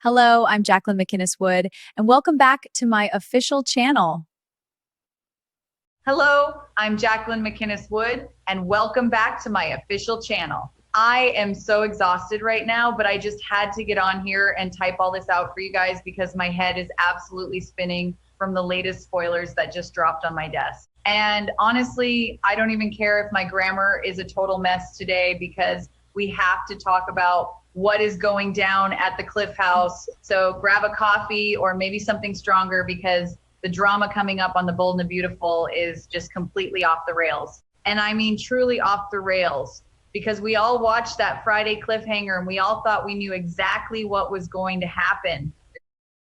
Hello, I'm Jacqueline McInnes Wood, and welcome back to my official channel. Hello, I'm Jacqueline McInnes Wood, and welcome back to my official channel. I am so exhausted right now, but I just had to get on here and type all this out for you guys because my head is absolutely spinning from the latest spoilers that just dropped on my desk. And honestly, I don't even care if my grammar is a total mess today because we have to talk about what is going down at the Cliff House. So grab a coffee or maybe something stronger because the drama coming up on The Bold and the Beautiful is just completely off the rails. And I mean truly off the rails, because we all watched that Friday cliffhanger and we all thought we knew exactly what was going to happen.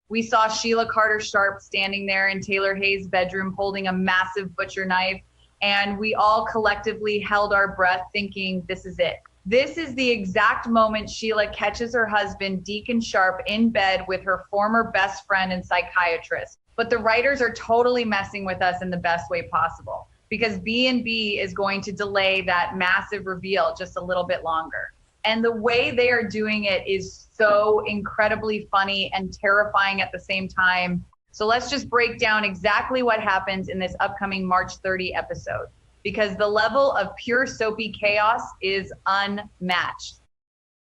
We saw Sheila Carter Sharp standing there in Taylor Hayes' bedroom holding a massive butcher knife, and we all collectively held our breath thinking, this is it. This is the exact moment Sheila catches her husband, Deacon Sharp, in bed with her former best friend and psychiatrist. But the writers are totally messing with us in the best way possible because B&B is going to delay that massive reveal just a little bit longer. And the way they are doing it is so incredibly funny and terrifying at the same time. So let's just break down exactly what happens in this upcoming March 30 episode, because the level of pure soapy chaos is unmatched.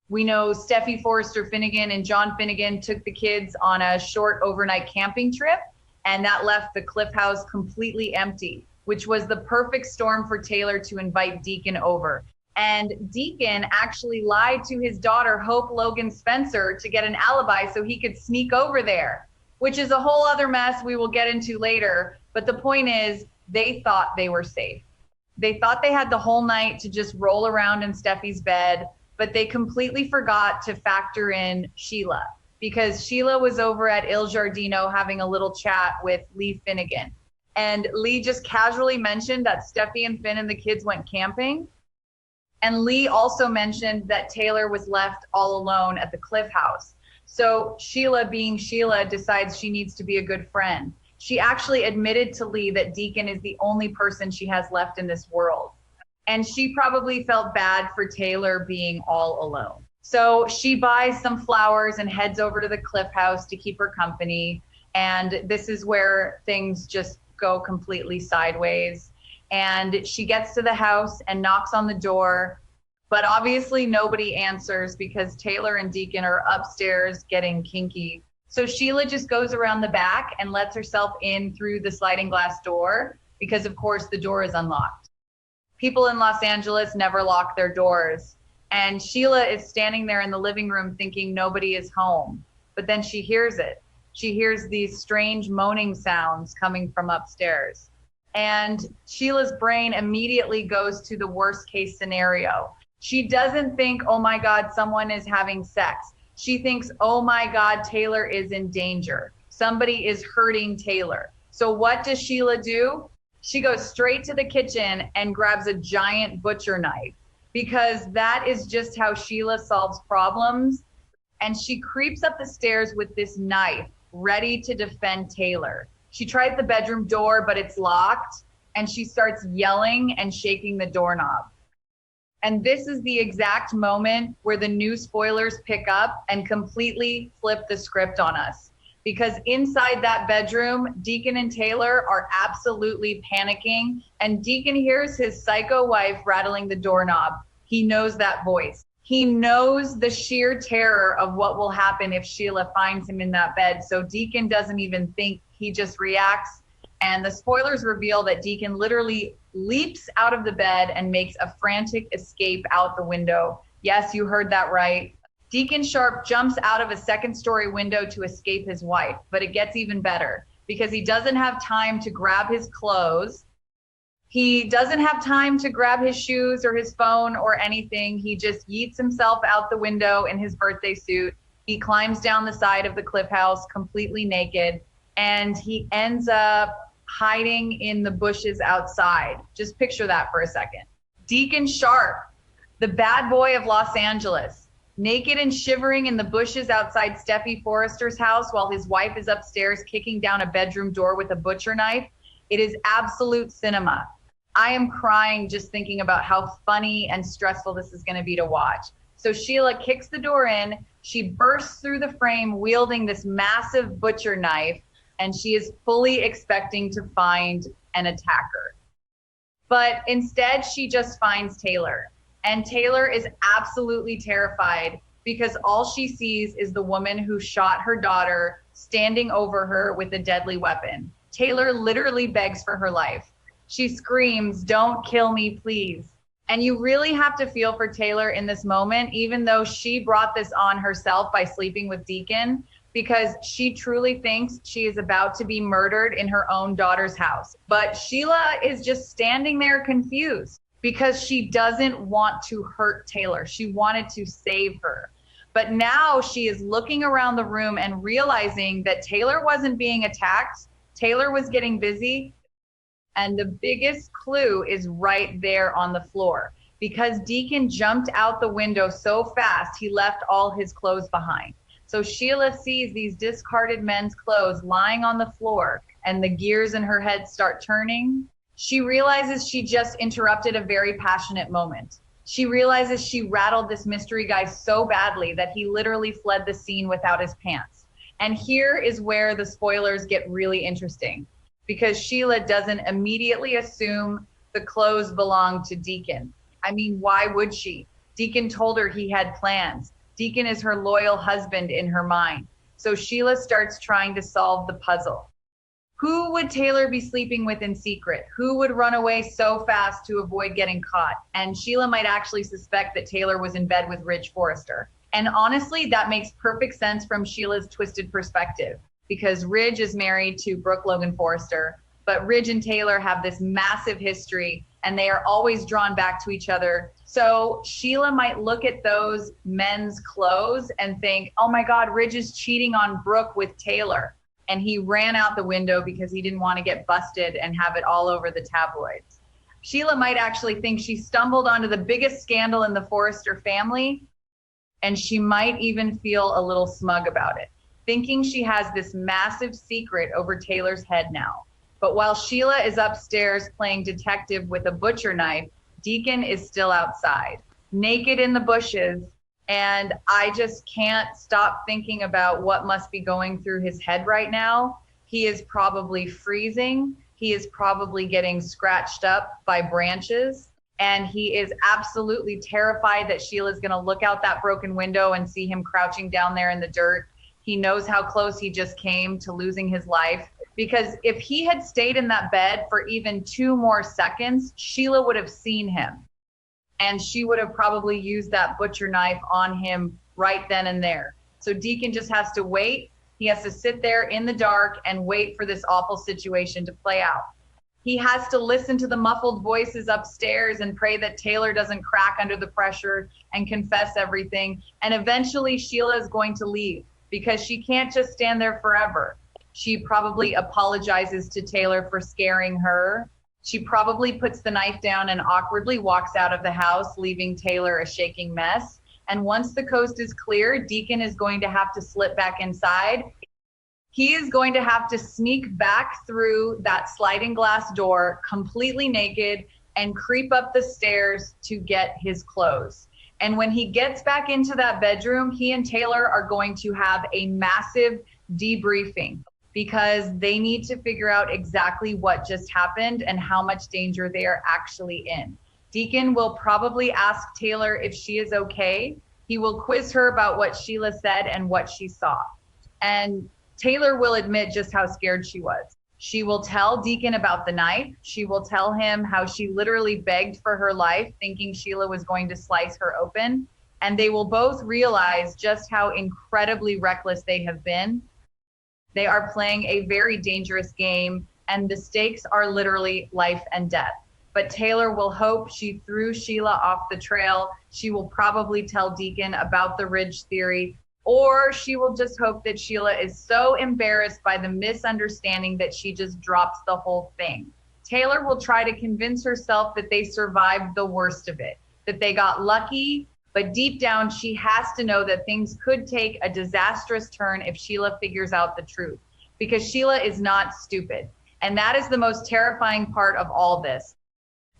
We know Steffy Forrester Finnegan and John Finnegan took the kids on a short overnight camping trip, and that left the Cliff House completely empty, which was the perfect storm for Taylor to invite Deacon over. And Deacon actually lied to his daughter, Hope Logan Spencer, to get an alibi so he could sneak over there, which is a whole other mess we will get into later. But the point is, they thought they were safe. They thought they had the whole night to just roll around in Steffi's bed, but they completely forgot to factor in Sheila, because Sheila was over at Il Giardino having a little chat with Lee Finnegan. And Lee just casually mentioned that Steffi and Finn and the kids went camping. And Lee also mentioned that Taylor was left all alone at the Cliff House. So Sheila, being Sheila, decides she needs to be a good friend. She actually admitted to Lee that Deacon is the only person she has left in this world. And she probably felt bad for Taylor being all alone. So she buys some flowers and heads over to the Cliff House to keep her company. And this is where things just go completely sideways. And she gets to the house and knocks on the door, but obviously nobody answers because Taylor and Deacon are upstairs getting kinky. So Sheila just goes around the back and lets herself in through the sliding glass door because, of course, the door is unlocked. People in Los Angeles never lock their doors. And Sheila is standing there in the living room thinking nobody is home. But then she hears it. She hears these strange moaning sounds coming from upstairs. And Sheila's brain immediately goes to the worst case scenario. She doesn't think, oh my God, someone is having sex. She thinks, oh my God, Taylor is in danger. Somebody is hurting Taylor. So what does Sheila do? She goes straight to the kitchen and grabs a giant butcher knife, because that is just how Sheila solves problems. And she creeps up the stairs with this knife, ready to defend Taylor. She tried the bedroom door, but it's locked, and she starts yelling and shaking the doorknob. And this is the exact moment where the new spoilers pick up and completely flip the script on us. Because inside that bedroom, Deacon and Taylor are absolutely panicking, and Deacon hears his psycho wife rattling the doorknob. He knows that voice. He knows the sheer terror of what will happen if Sheila finds him in that bed. So Deacon doesn't even think, he just reacts. And the spoilers reveal that Deacon literally leaps out of the bed and makes a frantic escape out the window. Yes, you heard that right. Deacon Sharp jumps out of a second-story window to escape his wife, but it gets even better because he doesn't have time to grab his clothes. He doesn't have time to grab his shoes or his phone or anything. He just yeets himself out the window in his birthday suit. He climbs down the side of the Cliff House completely naked, and he ends up hiding in the bushes outside. Just picture that for a second. Deacon Sharp, the bad boy of Los Angeles, naked and shivering in the bushes outside Steffy Forrester's house while his wife is upstairs kicking down a bedroom door with a butcher knife. It is absolute cinema. I am crying just thinking about how funny and stressful this is going to be to watch. So Sheila kicks the door in. She bursts through the frame wielding this massive butcher knife, and she is fully expecting to find an attacker. But instead, she just finds Taylor. And Taylor is absolutely terrified because all she sees is the woman who shot her daughter standing over her with a deadly weapon. Taylor literally begs for her life. She screams, "Don't kill me, please." And you really have to feel for Taylor in this moment, even though she brought this on herself by sleeping with Deacon, because she truly thinks she is about to be murdered in her own daughter's house. But Sheila is just standing there confused because she doesn't want to hurt Taylor. She wanted to save her. But now she is looking around the room and realizing that Taylor wasn't being attacked. Taylor was getting busy. And the biggest clue is right there on the floor, because Deacon jumped out the window so fast, he left all his clothes behind. So Sheila sees these discarded men's clothes lying on the floor, and the gears in her head start turning. She realizes she just interrupted a very passionate moment. She realizes she rattled this mystery guy so badly that he literally fled the scene without his pants. And here is where the spoilers get really interesting, because Sheila doesn't immediately assume the clothes belong to Deacon. I mean, why would she? Deacon told her he had plans. Deacon is her loyal husband in her mind. So Sheila starts trying to solve the puzzle. Who would Taylor be sleeping with in secret? Who would run away so fast to avoid getting caught? And Sheila might actually suspect that Taylor was in bed with Ridge Forrester. And honestly, that makes perfect sense from Sheila's twisted perspective, because Ridge is married to Brooke Logan Forrester, but Ridge and Taylor have this massive history and they are always drawn back to each other. So Sheila might look at those men's clothes and think, oh my God, Ridge is cheating on Brooke with Taylor. And he ran out the window because he didn't want to get busted and have it all over the tabloids. Sheila might actually think she stumbled onto the biggest scandal in the Forrester family, and she might even feel a little smug about it, thinking she has this massive secret over Taylor's head now. But while Sheila is upstairs playing detective with a butcher knife, Deacon is still outside, naked in the bushes, and I just can't stop thinking about what must be going through his head right now. He is probably freezing. He is probably getting scratched up by branches, and he is absolutely terrified that Sheila's going to look out that broken window and see him crouching down there in the dirt. He knows how close he just came to losing his life, because if he had stayed in that bed for even 2 more seconds, Sheila would have seen him, and she would have probably used that butcher knife on him right then and there. So Deacon just has to wait. He has to sit there in the dark and wait for this awful situation to play out. He has to listen to the muffled voices upstairs and pray that Taylor doesn't crack under the pressure and confess everything. And eventually Sheila is going to leave, because she can't just stand there forever. She probably apologizes to Taylor for scaring her. She probably puts the knife down and awkwardly walks out of the house, leaving Taylor a shaking mess. And once the coast is clear, Deacon is going to have to slip back inside. He is going to have to sneak back through that sliding glass door completely naked and creep up the stairs to get his clothes. And when he gets back into that bedroom, he and Taylor are going to have a massive debriefing, because they need to figure out exactly what just happened and how much danger they are actually in. Deacon will probably ask Taylor if she is okay. He will quiz her about what Sheila said and what she saw. And Taylor will admit just how scared she was. She will tell Deacon about the knife. She will tell him how she literally begged for her life, thinking Sheila was going to slice her open. And they will both realize just how incredibly reckless they have been. They are playing a very dangerous game, and the stakes are literally life and death. But Taylor will hope she threw Sheila off the trail. She will probably tell Deacon about the Ridge theory, or she will just hope that Sheila is so embarrassed by the misunderstanding that she just drops the whole thing. Taylor will try to convince herself that they survived the worst of it, that they got lucky, but deep down she has to know that things could take a disastrous turn if Sheila figures out the truth, because Sheila is not stupid. And that is the most terrifying part of all this.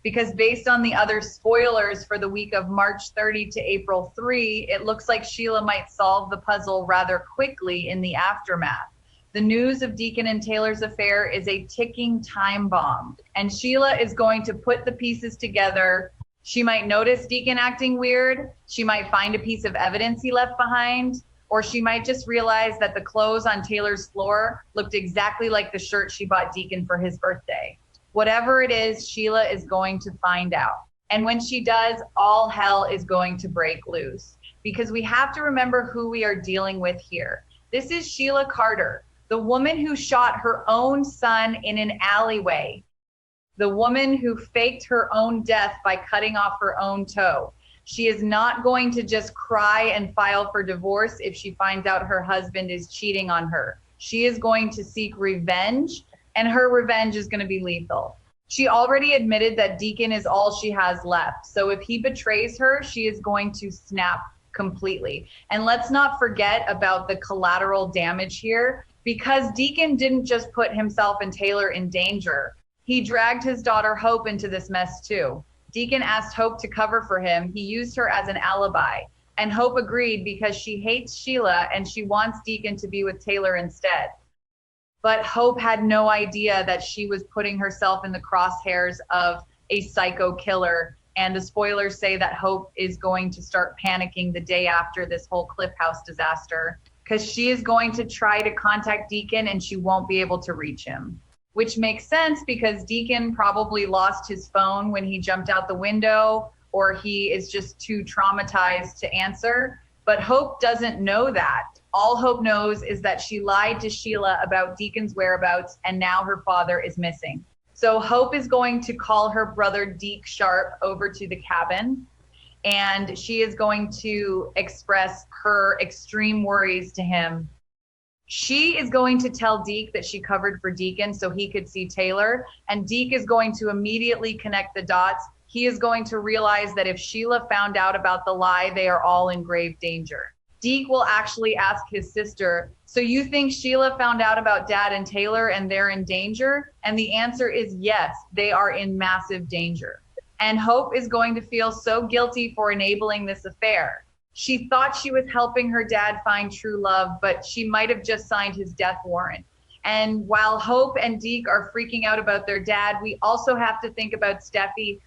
because based on the other spoilers for the week of March 30 to April 3, it looks like Sheila might solve the puzzle rather quickly in the aftermath. The news of Deacon and Taylor's affair is a ticking time bomb, and Sheila is going to put the pieces together. She might notice Deacon acting weird. She might find a piece of evidence he left behind, or she might just realize that the clothes on Taylor's floor looked exactly like the shirt she bought Deacon for his birthday. Whatever it is, Sheila is going to find out. And when she does, all hell is going to break loose, because we have to remember who we are dealing with here. This is Sheila Carter, the woman who shot her own son in an alleyway, the woman who faked her own death by cutting off her own toe. She is not going to just cry and file for divorce if she finds out her husband is cheating on her. She is going to seek revenge, and her revenge is going to be lethal. She already admitted that Deacon is all she has left. So if he betrays her, she is going to snap completely. And let's not forget about the collateral damage here, because Deacon didn't just put himself and Taylor in danger. He dragged his daughter Hope into this mess too. Deacon asked Hope to cover for him. He used her as an alibi. And Hope agreed because she hates Sheila and she wants Deacon to be with Taylor instead. But Hope had no idea that she was putting herself in the crosshairs of a psycho killer. And the spoilers say that Hope is going to start panicking the day after this whole Cliff House disaster, because she is going to try to contact Deacon and she won't be able to reach him. Which makes sense because Deacon probably lost his phone when he jumped out the window, or he is just too traumatized to answer. But Hope doesn't know that. All Hope knows is that she lied to Sheila about Deacon's whereabouts, and now her father is missing. So Hope is going to call her brother Deke Sharp over to the cabin, and she is going to express her extreme worries to him. She is going to tell Deke that she covered for Deacon so he could see Taylor, and Deke is going to immediately connect the dots. He is going to realize that if Sheila found out about the lie, they are all in grave danger. Deke will actually ask his sister, so you think Sheila found out about Dad and Taylor and they're in danger? And the answer is yes, they are in massive danger. And Hope is going to feel so guilty for enabling this affair. She thought she was helping her dad find true love, but she might have just signed his death warrant. And while Hope and Deke are freaking out about their dad, we also have to think about Steffy,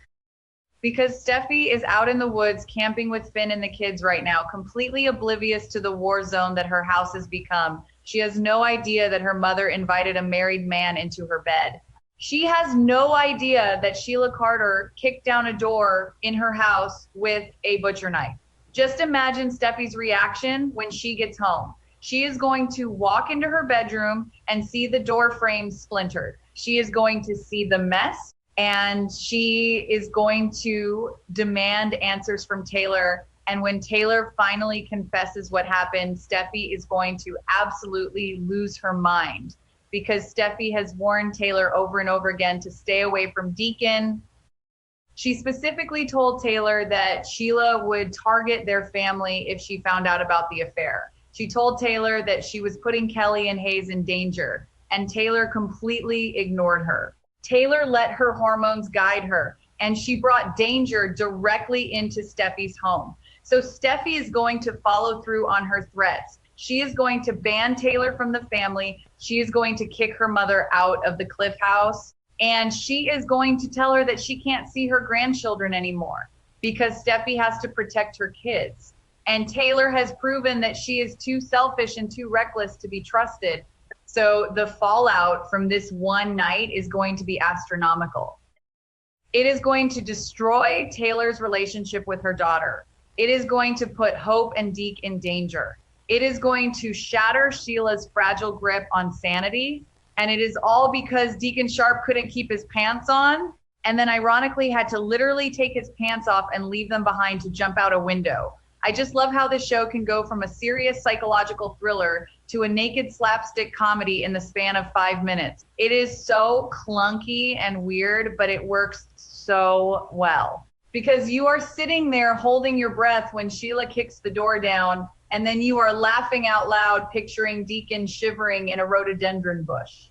because Steffy is out in the woods camping with Finn and the kids right now, completely oblivious to the war zone that her house has become. She has no idea that her mother invited a married man into her bed. She has no idea that Sheila Carter kicked down a door in her house with a butcher knife. Just imagine Steffy's reaction when she gets home. She is going to walk into her bedroom and see the door frame splintered. She is going to see the mess, and she is going to demand answers from Taylor. And when Taylor finally confesses what happened, Steffy is going to absolutely lose her mind, because Steffy has warned Taylor over and over again to stay away from Deacon. She specifically told Taylor that Sheila would target their family if she found out about the affair. She told Taylor that she was putting Kelly and Hayes in danger, and Taylor completely ignored her. Taylor let her hormones guide her, and she brought danger directly into Steffy's home. So Steffy is going to follow through on her threats. She is going to ban Taylor from the family. She is going to kick her mother out of the Cliff House. And she is going to tell her that she can't see her grandchildren anymore because Steffy has to protect her kids. And Taylor has proven that she is too selfish and too reckless to be trusted. So the fallout from this one night is going to be astronomical. It is going to destroy Taylor's relationship with her daughter. It is going to put Hope and Deke in danger. It is going to shatter Sheila's fragile grip on sanity. And it is all because Deacon Sharp couldn't keep his pants on, and then ironically had to literally take his pants off and leave them behind to jump out a window. I just love how this show can go from a serious psychological thriller to a naked slapstick comedy in the span of 5 minutes. It is so clunky and weird, but it works so well. Because you are sitting there holding your breath when Sheila kicks the door down, and then you are laughing out loud, picturing Deacon shivering in a rhododendron bush.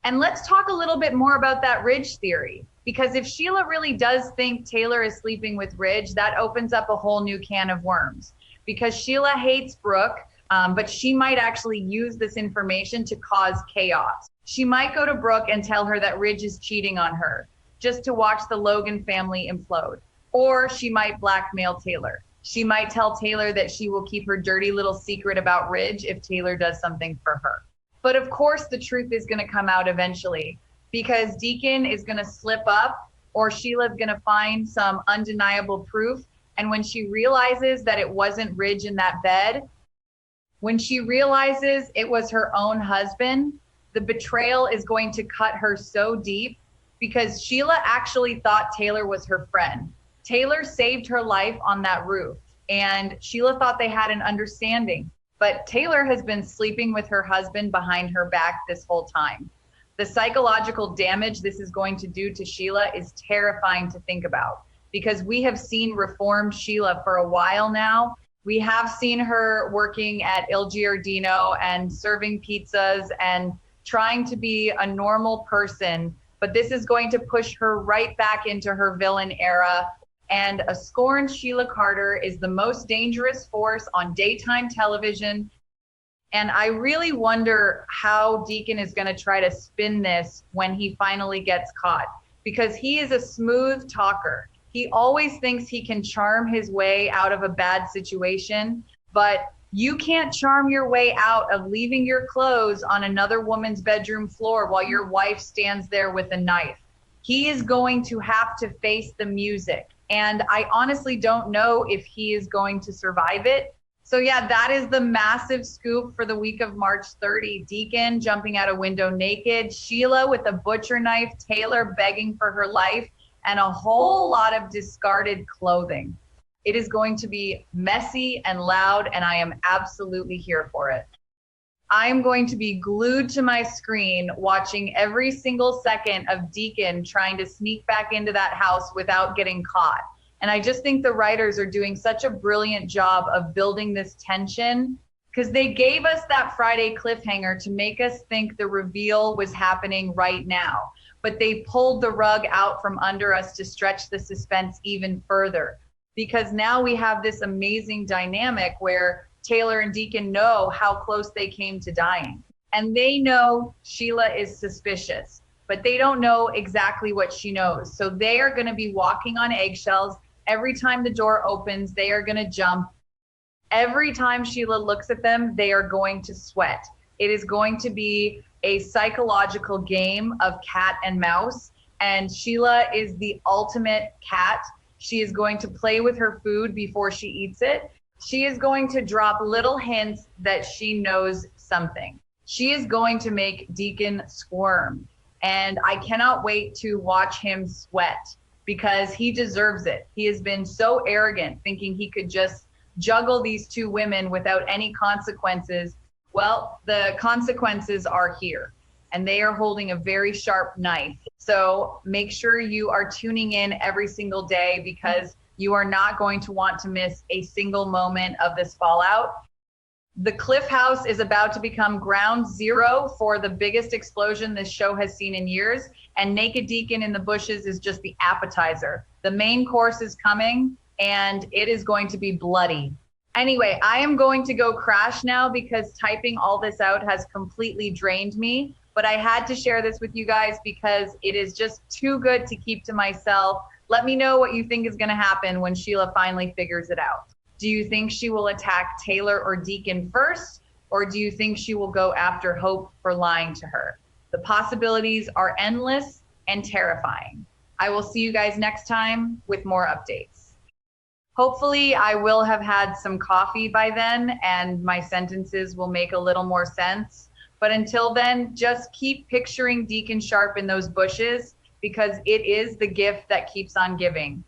And let's talk a little bit more about that Ridge theory. Because if Sheila really does think Taylor is sleeping with Ridge, that opens up a whole new can of worms. Because Sheila hates Brooke, but she might actually use this information to cause chaos. She might go to Brooke and tell her that Ridge is cheating on her, just to watch the Logan family implode. Or she might blackmail Taylor. She might tell Taylor that she will keep her dirty little secret about Ridge if Taylor does something for her. But of course, the truth is going to come out eventually because Deacon is going to slip up or Sheila's going to find some undeniable proof. And when she realizes that it wasn't Ridge in that bed, when she realizes it was her own husband, the betrayal is going to cut her so deep because Sheila actually thought Taylor was her friend. Taylor saved her life on that roof, and Sheila thought they had an understanding. But Taylor has been sleeping with her husband behind her back this whole time. The psychological damage this is going to do to Sheila is terrifying to think about because we have seen reformed Sheila for a while now. We have seen her working at Il Giardino and serving pizzas and trying to be a normal person, but this is going to push her right back into her villain era. And a scorned Sheila Carter is the most dangerous force on daytime television. And I really wonder how Deacon is going to try to spin this when he finally gets caught, because he is a smooth talker. He always thinks he can charm his way out of a bad situation, but you can't charm your way out of leaving your clothes on another woman's bedroom floor while your wife stands there with a knife. He is going to have to face the music. And I honestly don't know if he is going to survive it. So yeah, that is the massive scoop for the week of March 30. Deacon jumping out a window naked, Sheila with a butcher knife, Taylor begging for her life, and a whole lot of discarded clothing. It is going to be messy and loud, and I am absolutely here for it. I'm going to be glued to my screen watching every single second of Deacon trying to sneak back into that house without getting caught. And I just think the writers are doing such a brilliant job of building this tension because they gave us that Friday cliffhanger to make us think the reveal was happening right now. But they pulled the rug out from under us to stretch the suspense even further because now we have this amazing dynamic where Taylor and Deacon know how close they came to dying. And they know Sheila is suspicious, but they don't know exactly what she knows. So they are going to be walking on eggshells. Every time the door opens, they are going to jump. Every time Sheila looks at them, they are going to sweat. It is going to be a psychological game of cat and mouse. And Sheila is the ultimate cat. She is going to play with her food before she eats it. She is going to drop little hints that she knows something. She is going to make Deacon squirm. And I cannot wait to watch him sweat because he deserves it. He has been so arrogant, thinking he could just juggle these two women without any consequences. Well, the consequences are here, and they are holding a very sharp knife. So make sure you are tuning in every single day because you are not going to want to miss a single moment of this fallout. The Cliff House is about to become ground zero for the biggest explosion this show has seen in years, and Naked Deacon in the bushes is just the appetizer. The main course is coming, and it is going to be bloody. Anyway, I am going to go crash now because typing all this out has completely drained me, but I had to share this with you guys because it is just too good to keep to myself. Let me know what you think is going to happen when Sheila finally figures it out. Do you think she will attack Taylor or Deacon first, or do you think she will go after Hope for lying to her? The possibilities are endless and terrifying. I will see you guys next time with more updates. Hopefully, I will have had some coffee by then and my sentences will make a little more sense. But until then, just keep picturing Deacon Sharp in those bushes, because it is the gift that keeps on giving.